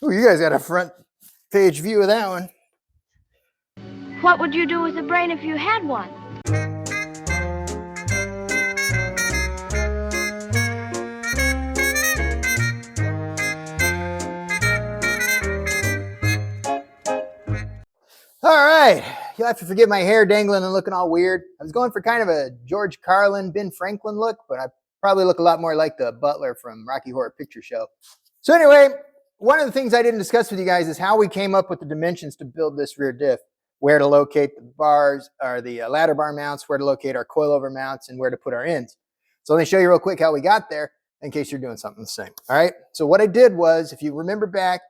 Oh, you guys got a front page view of that one. What would you do with a brain if you had one? All right, you'll have to forgive my hair dangling and looking all weird. I was going for kind of a George Carlin, Ben Franklin look, but I probably look a lot more like the butler from Rocky Horror Picture Show. So anyway, one of the things I didn't discuss with you guys is how we came up with the dimensions to build this rear diff, where to locate the bars or the ladder bar mounts, where to locate our coilover mounts, and where to put our ends. So let me show you real quick how we got there in case you're doing something the same. All right, so what I did was, if you remember back,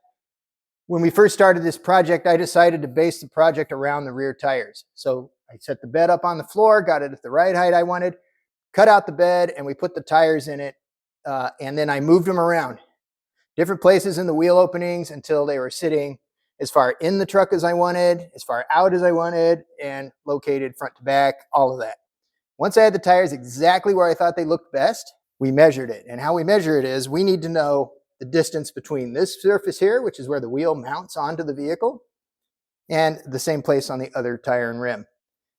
when we first started this project, I decided to base the project around the rear tires. So I set the bed up on the floor, got it at the right height I wanted, cut out the bed, and we put the tires in it. And then I moved them around different places in the wheel openings until they were sitting as far in the truck as I wanted, as far out as I wanted, and located front to back, all of that. Once I had the tires exactly where I thought they looked best, we measured it. And how we measure it is we need to know the distance between this surface here, which is where the wheel mounts onto the vehicle, and the same place on the other tire and rim.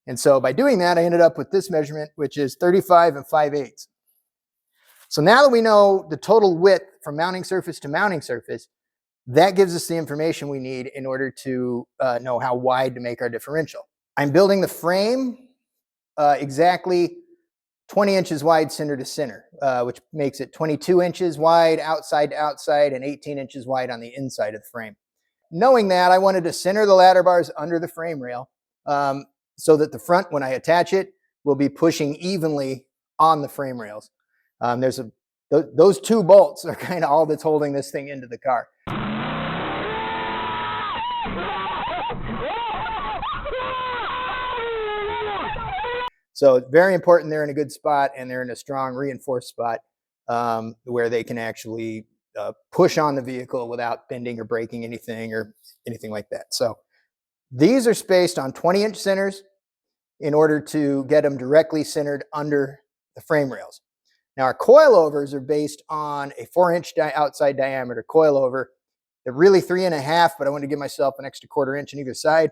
And so by doing that, I ended up with this measurement, which is 35 5/8. So now that we know the total width from mounting surface to mounting surface, that gives us the information we need in order to know how wide to make our differential. I'm building the frame exactly 20 inches wide center to center, which makes it 22 inches wide outside to outside and 18 inches wide on the inside of the frame. Knowing that, I wanted to center the ladder bars under the frame rail so that the front, when I attach it, will be pushing evenly on the frame rails. Those two bolts are kind of all that's holding this thing into the car. So it's very important they're in a good spot and they're in a strong reinforced spot where they can actually push on the vehicle without bending or breaking anything or anything like that. So these are spaced on 20-inch centers in order to get them directly centered under the frame rails. Now our coilovers are based on a 4-inch outside diameter coilover. They're really 3.5, but I wanted to give myself an extra 1/4 inch on either side.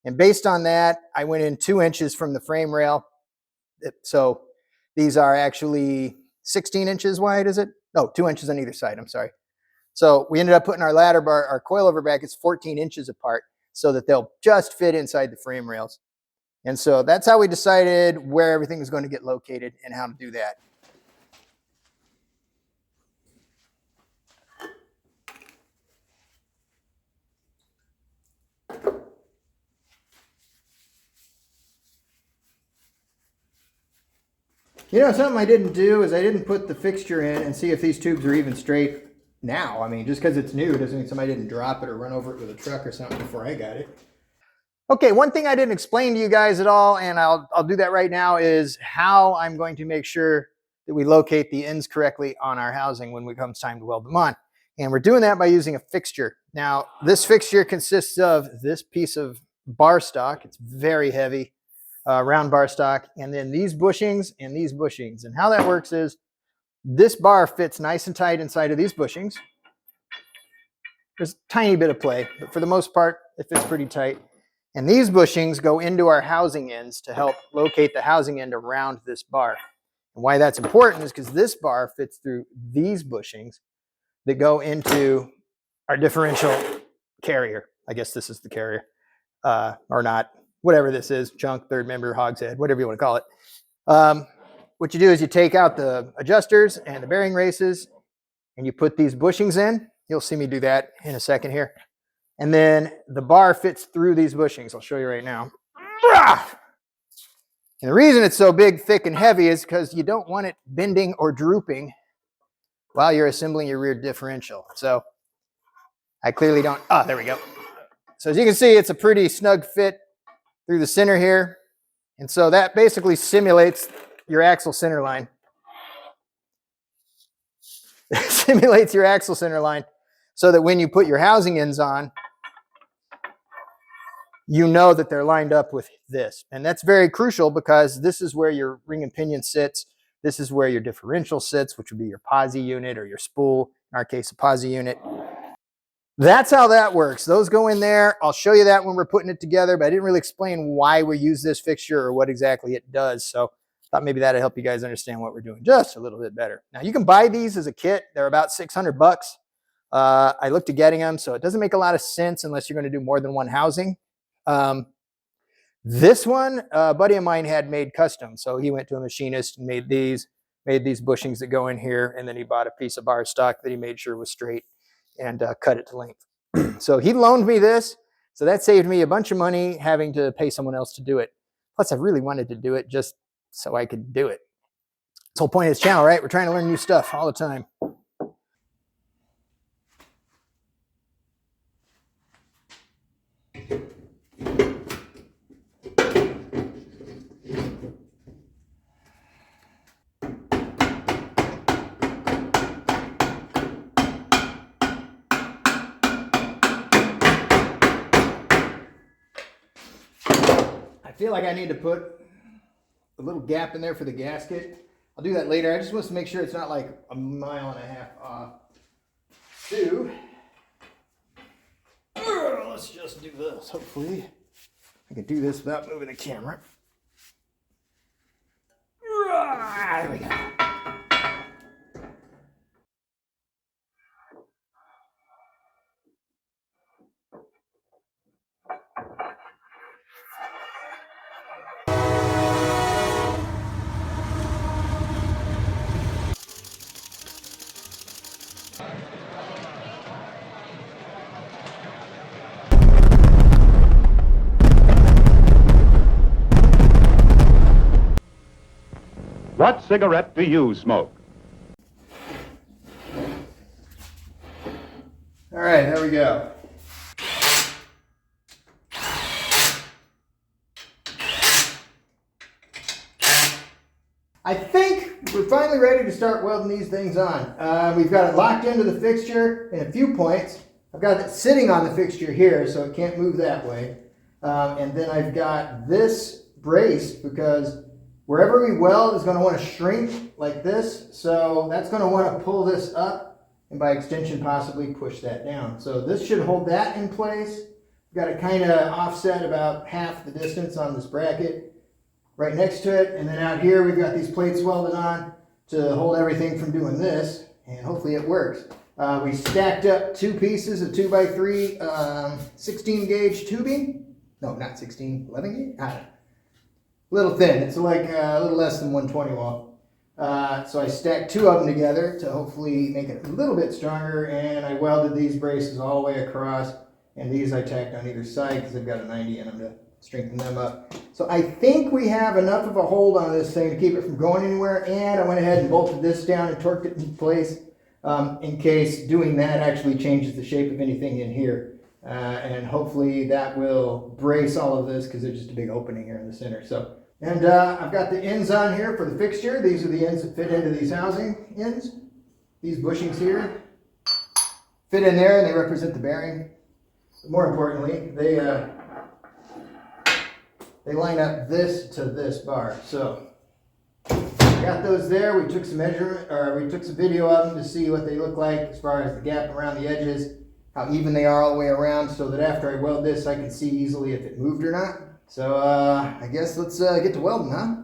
And based on that, I went in 2 inches from the frame rail. So these are actually 16 inches wide, is it? No, 2 inches on either side, I'm sorry. So we ended up putting our ladder bar, our coilover brackets 14 inches apart so that they'll just fit inside the frame rails. And so that's how we decided where everything was going to get located and how to do that. You know, something I didn't do is I didn't put the fixture in and see if these tubes are even straight now. I mean, just because it's new doesn't mean somebody didn't drop it or run over it with a truck or something before I got it. Okay, one thing I didn't explain to you guys at all, and I'll do that right now, is how I'm going to make sure that we locate the ends correctly on our housing when it comes time to weld them on. And we're doing that by using a fixture. Now, this fixture consists of this piece of bar stock. It's very heavy. Round bar stock, and then these bushings and these bushings. And how that works is this bar fits nice and tight inside of these bushings. There's a tiny bit of play, but for the most part, it fits pretty tight. And these bushings go into our housing ends to help locate the housing end around this bar. And why that's important is because this bar fits through these bushings that go into our differential carrier. I guess this is the carrier, or not. Whatever this is, chunk, third member, hogshead, whatever you want to call it. What you do is you take out the adjusters and the bearing races and you put these bushings in. You'll see me do that in a second here. And then the bar fits through these bushings. I'll show you right now. And the reason it's so big, thick, and heavy is because you don't want it bending or drooping while you're assembling your rear differential. So I clearly don't. Oh, there we go. So as you can see, it's a pretty snug fit through the center here. And so that basically simulates your axle center line. It simulates your axle center line so that when you put your housing ends on, you know that they're lined up with this. And that's very crucial because this is where your ring and pinion sits. This is where your differential sits, which would be your posi unit or your spool, in our case, a posi unit. that's how that works. Those go in there. I'll show you that when we're putting it together, but I didn't really explain why we use this fixture or what exactly it does. So I thought maybe that'd help you guys understand what we're doing just a little bit better. Now you can buy these as a kit. They're about 600 bucks. I looked at getting them, so it doesn't make a lot of sense unless you're going to do more than one housing. This one, a buddy of mine had made custom. So he went to a machinist and made these bushings that go in here. And then he bought a piece of bar stock that he made sure was straight and cut it to length. So he loaned me this. So that saved me a bunch of money having to pay someone else to do it. Plus, I really wanted to do it just so I could do it. That's the whole point of this channel, right? We're trying to learn new stuff all the time. I feel like I need to put a little gap in there for the gasket. I'll do that later. I just want to make sure it's not like a mile and a half off. So, let's just do this. Hopefully, I can do this without moving the camera. There we go. What cigarette do you smoke? All right, there we go. I think we're finally ready to start welding these things on. We've got it locked into the fixture in a few points. I've got it sitting on the fixture here, so it can't move that way. And then I've got this braced because wherever we weld is going to want to shrink like this. So that's going to want to pull this up and by extension possibly push that down. So this should hold that in place. We've got it kind of offset about half the distance on this bracket right next to it. And then out here we've got these plates welded on to hold everything from doing this. And hopefully it works. We stacked up two pieces of 2x3 16 gauge tubing. No, not 16, 11 gauge? Little thin. It's like a little less than 120 wall. So I stacked two of them together to hopefully make it a little bit stronger, and I welded these braces all the way across, and these I tacked on either side because they've got a 90 in them to strengthen them up. So I think we have enough of a hold on this thing to keep it from going anywhere, and I went ahead and bolted this down and torqued it in place in case doing that actually changes the shape of anything in here. And hopefully that will brace all of this because there's just a big opening here in the center. So, and I've got the ends on here for the fixture. These are the ends that fit into these housing ends. These bushings here fit in there and they represent the bearing. But more importantly, they line up this to this bar. So got those there. We took some measurement, or we took some video of them to see what they look like as far as the gap around the edges, how even they are all the way around, so that after I weld this, I can see easily if it moved or not. So I guess let's get to welding, huh?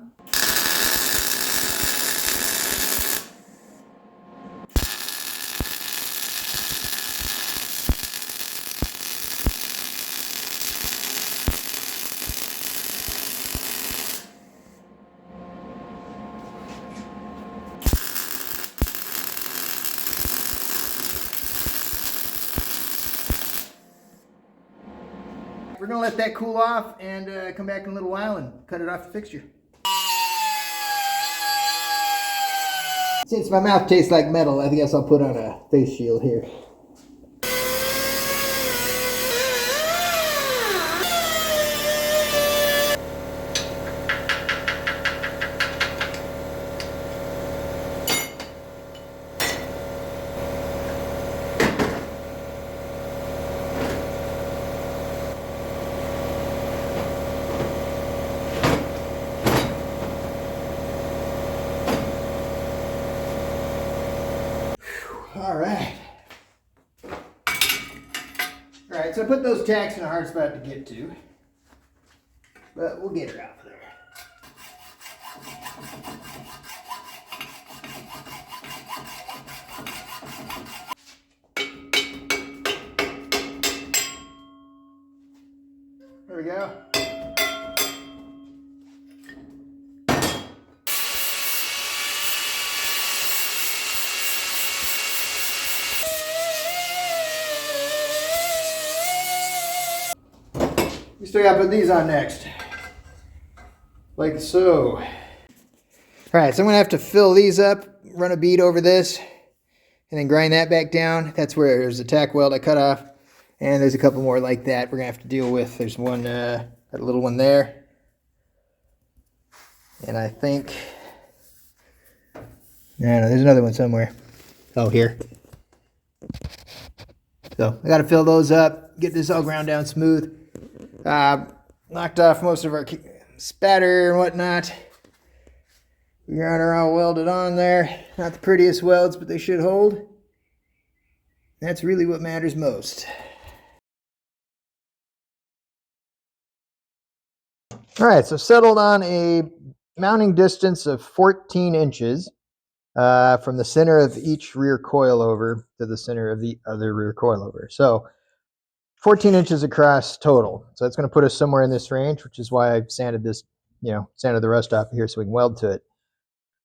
We're gonna let that cool off and come back in a little while and cut it off the fixture. Since my mouth tastes like metal, I guess I'll put on a face shield here. All right. right, so I put those tacks in a hard spot to get to, but we'll get her out of there. There we go. We still gotta put these on next. Like so. All right, so I'm gonna have to fill these up, run a bead over this, and then grind that back down. That's where there's a tack weld I cut off. And there's a couple more like that we're gonna have to deal with. There's one, that little one there. And I think, no, there's another one somewhere. Oh, here. So I gotta fill those up, get this all ground down smooth. Knocked off most of our spatter and whatnot. We got her all welded on there. Not the prettiest welds, but they should hold. That's really what matters most. All right, so settled on a mounting distance of 14 inches from the center of each rear coilover to the center of the other rear coilover. So 14 inches across total. So that's going to put us somewhere in this range, which is why I've sanded this, sanded the rust off here so we can weld to it.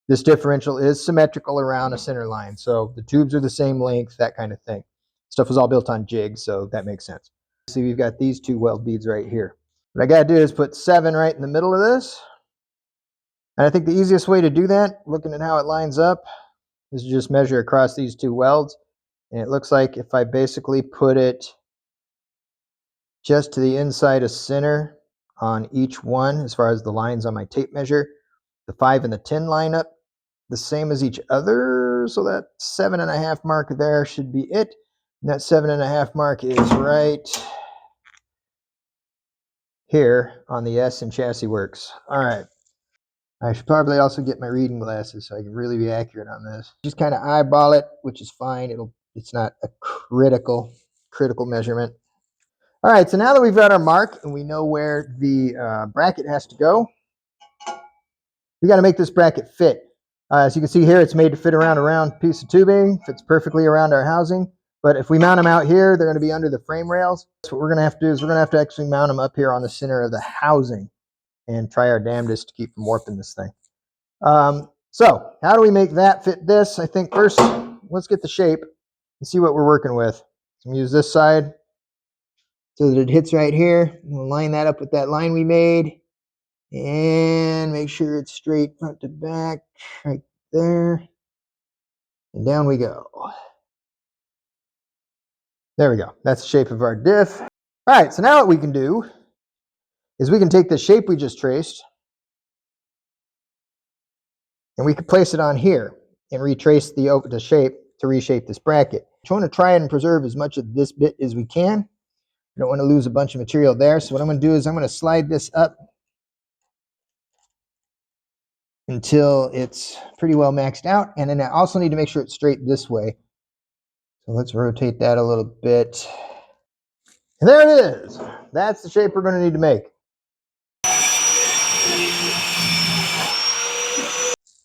This differential is symmetrical around a center line. So the tubes are the same length, that kind of thing. Stuff was all built on jigs, so that makes sense. See, we've got these two weld beads right here. What I got to do is put 7 right in the middle of this. And I think the easiest way to do that, looking at how it lines up, is to just measure across these two welds. And it looks like if I basically put it just to the inside of center on each one, as far as the lines on my tape measure, the 5 and the 10 line up the same as each other. So that 7.5 mark there should be it. And that 7.5 mark is right here on the S in Chassis Works. All right. I should probably also get my reading glasses so I can really be accurate on this. Just kind of eyeball it, which is fine. It's not a critical measurement. All right, so now that we've got our mark and we know where the bracket has to go, we got to make this bracket fit. As you can see here, it's made to fit around a round piece of tubing. Fits perfectly around our housing. But if we mount them out here, they're going to be under the frame rails. So what we're going to have to do is we're going to have to actually mount them up here on the center of the housing and try our damnedest to keep from warping this thing. So how do we make that fit this? I think first, let's get the shape and see what we're working with. So I'm going to use this side so that it hits right here. We'll line that up with that line we made and make sure it's straight front to back right there. And down we go. There we go. That's the shape of our diff. All right, so now what we can do is we can take the shape we just traced and we can place it on here and retrace the shape to reshape this bracket. I want to try and preserve as much of this bit as we can. I don't want to lose a bunch of material there. So what I'm going to do is I'm going to slide this up until it's pretty well maxed out. And then I also need to make sure it's straight this way. So let's rotate that a little bit. And there it is. That's the shape we're going to need to make.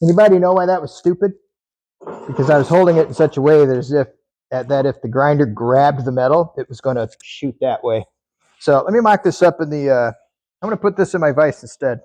Anybody know why that was stupid? Because I was holding it in such a way that if the grinder grabbed the metal, it was going to shoot that way. So let me mock this up in the, I'm going to put this in my vise instead.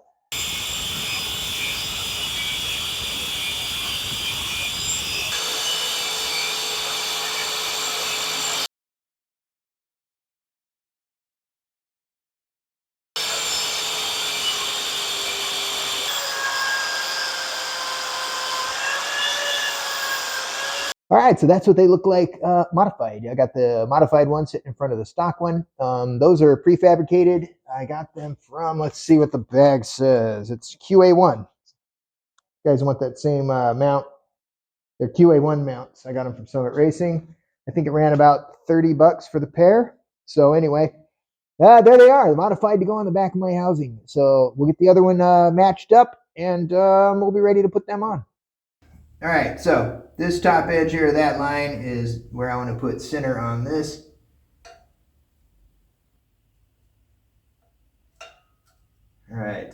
All right, so that's what they look like modified. I got the modified one sitting in front of the stock one. Those are prefabricated. I got them from, let's see what the bag says. It's QA1. You guys want that same mount? They're QA1 mounts. I got them from Summit Racing. I think it ran about $30 for the pair. So anyway, there they are, modified to go on the back of my housing. So we'll get the other one matched up and we'll be ready to put them on. All right, so this top edge here of that line is where I want to put center on this. All right.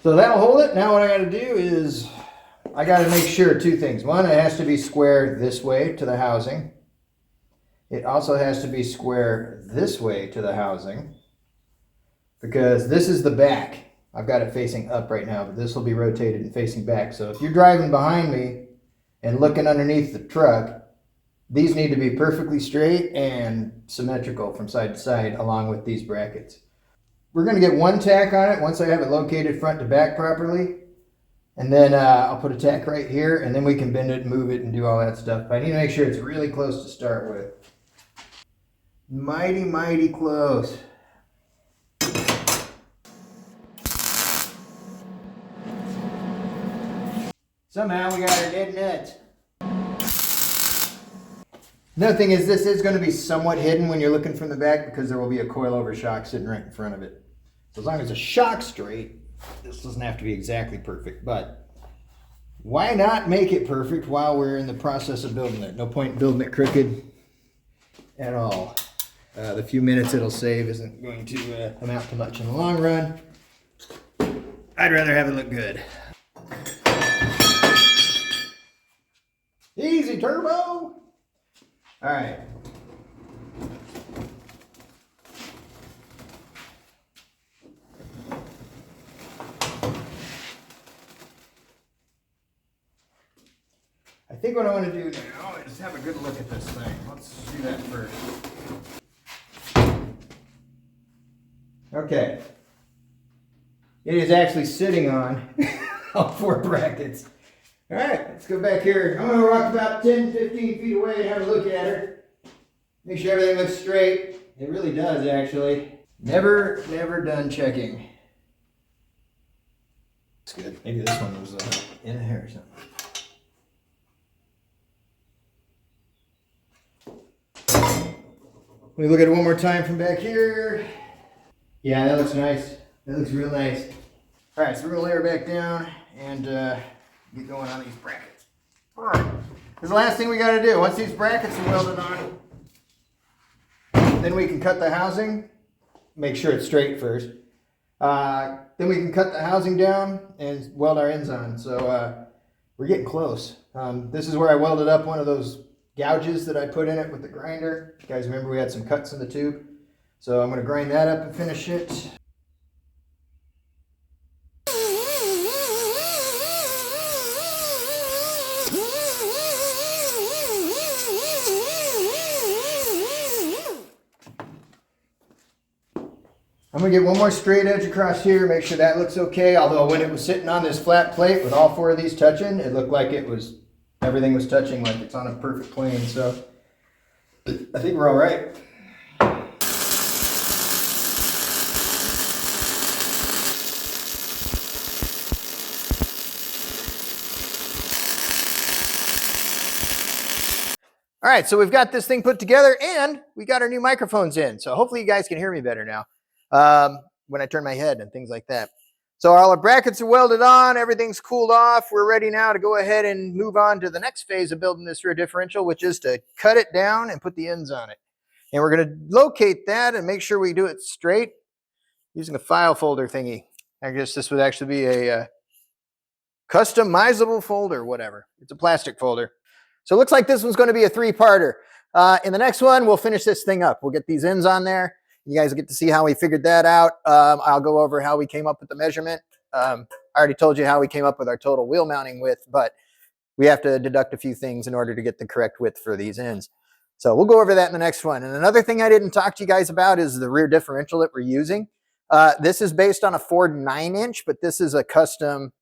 So that'll hold it. Now what I got to do is I got to make sure two things. One, it has to be square this way to the housing. It also has to be square this way to the housing because this is the back. I've got it facing up right now, but this will be rotated and facing back. So if you're driving behind me and looking underneath the truck, these need to be perfectly straight and symmetrical from side to side along with these brackets. We're going to get one tack on it once I have it located front to back properly. And then I'll put a tack right here and then we can bend it and move it and do all that stuff. But I need to make sure it's really close to start with. Mighty, mighty close. Somehow we got our dead nuts. Another thing is this is going to be somewhat hidden when you're looking from the back because there will be a coilover shock sitting right in front of it. So as long as the shock's straight, this doesn't have to be exactly perfect, but why not make it perfect while we're in the process of building it? No point in building it crooked at all. The few minutes it'll save isn't going to amount to much in the long run. I'd rather have it look good. Easy, turbo! All right. I think what I want to do now is have a good look at this thing. Let's do that first. Okay. It is actually sitting on all four brackets. All right, let's go back here. I'm going to walk about 10, 15 feet away and have a look at her. Make sure everything looks straight. It really does, actually. Never done checking. That's good. Maybe this one was in here or something. Let me look at it one more time from back here. Yeah, that looks nice. That looks real nice. All right, so we're going to lay her back down and get going on these brackets. All right, this is the last thing we got to do. Once these brackets are welded on, then we can cut the housing. Make sure it's straight first. Then we can cut the housing down and weld our ends on. So we're getting close. This is where I welded up one of those gouges that I put in it with the grinder. You guys remember we had some cuts in the tube? So I'm going to grind that up and finish it. I'm going to get one more straight edge across here, make sure that looks okay. Although when it was sitting on this flat plate with all four of these touching, it looked like everything was touching like it's on a perfect plane. So I think we're all right. All right, so we've got this thing put together and we got our new microphones in. So hopefully you guys can hear me better now when I turn my head and things like that. So all our brackets are welded on, everything's cooled off. We're ready now to go ahead and move on to the next phase of building this rear differential, which is to cut it down and put the ends on it. And we're going to locate that and make sure we do it straight using a file folder thingy. I guess this would actually be a customizable folder, whatever. It's a plastic folder. So it looks like this one's going to be a three-parter. In the next one, we'll finish this thing up. We'll get these ends on there. You guys will get to see how we figured that out. I'll go over how we came up with the measurement. I already told you how we came up with our total wheel mounting width, but we have to deduct a few things in order to get the correct width for these ends. So we'll go over that in the next one. And another thing I didn't talk to you guys about is the rear differential that we're using. This is based on a Ford 9-inch, but this is a custom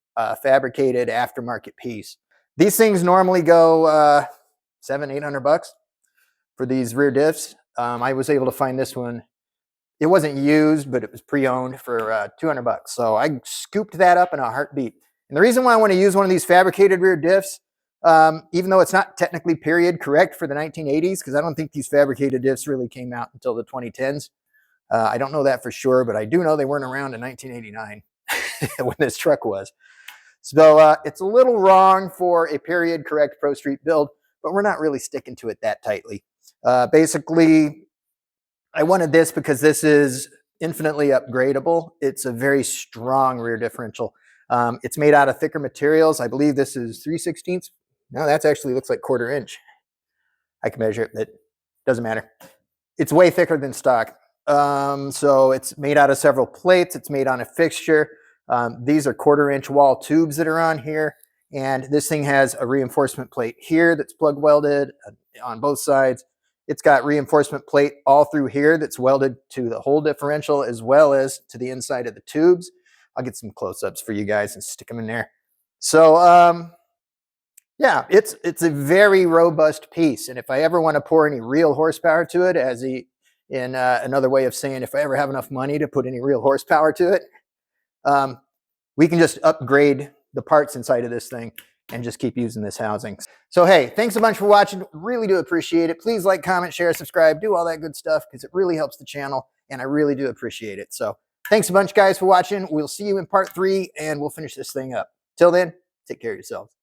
fabricated aftermarket piece. These things normally go $700-800 for these rear diffs. I was able to find this one. It wasn't used, but it was pre-owned for $200. So I scooped that up in a heartbeat. And the reason why I want to use one of these fabricated rear diffs, even though it's not technically period correct for the 1980s, because I don't think these fabricated diffs really came out until the 2010s. I don't know that for sure, but I do know they weren't around in 1989 when this truck was. So it's a little wrong for a period correct Pro Street build, but we're not really sticking to it that tightly. Basically, I wanted this because this is infinitely upgradable. It's a very strong rear differential. It's made out of thicker materials. I believe this is 3/16. No, that's actually looks like 1/4 inch. I can measure it, but it doesn't matter. It's way thicker than stock. So it's made out of several plates. It's made on a fixture. These are 1/4 inch wall tubes that are on here. And this thing has a reinforcement plate here that's plug welded on both sides. It's got reinforcement plate all through here that's welded to the whole differential as well as to the inside of the tubes. I'll get some close-ups for you guys and stick them in there. So yeah, it's a very robust piece. And if I ever want to pour any real horsepower to it, as another way of saying if I ever have enough money to put any real horsepower to it, we can just upgrade the parts inside of this thing and just keep using this housing. So hey, thanks a bunch for watching. Really do appreciate it. Please like, comment, share, subscribe, do all that good stuff because it really helps the channel and I really do appreciate it. So thanks a bunch guys for watching. We'll see you in part 3 and we'll finish this thing up. Till then, take care of yourselves.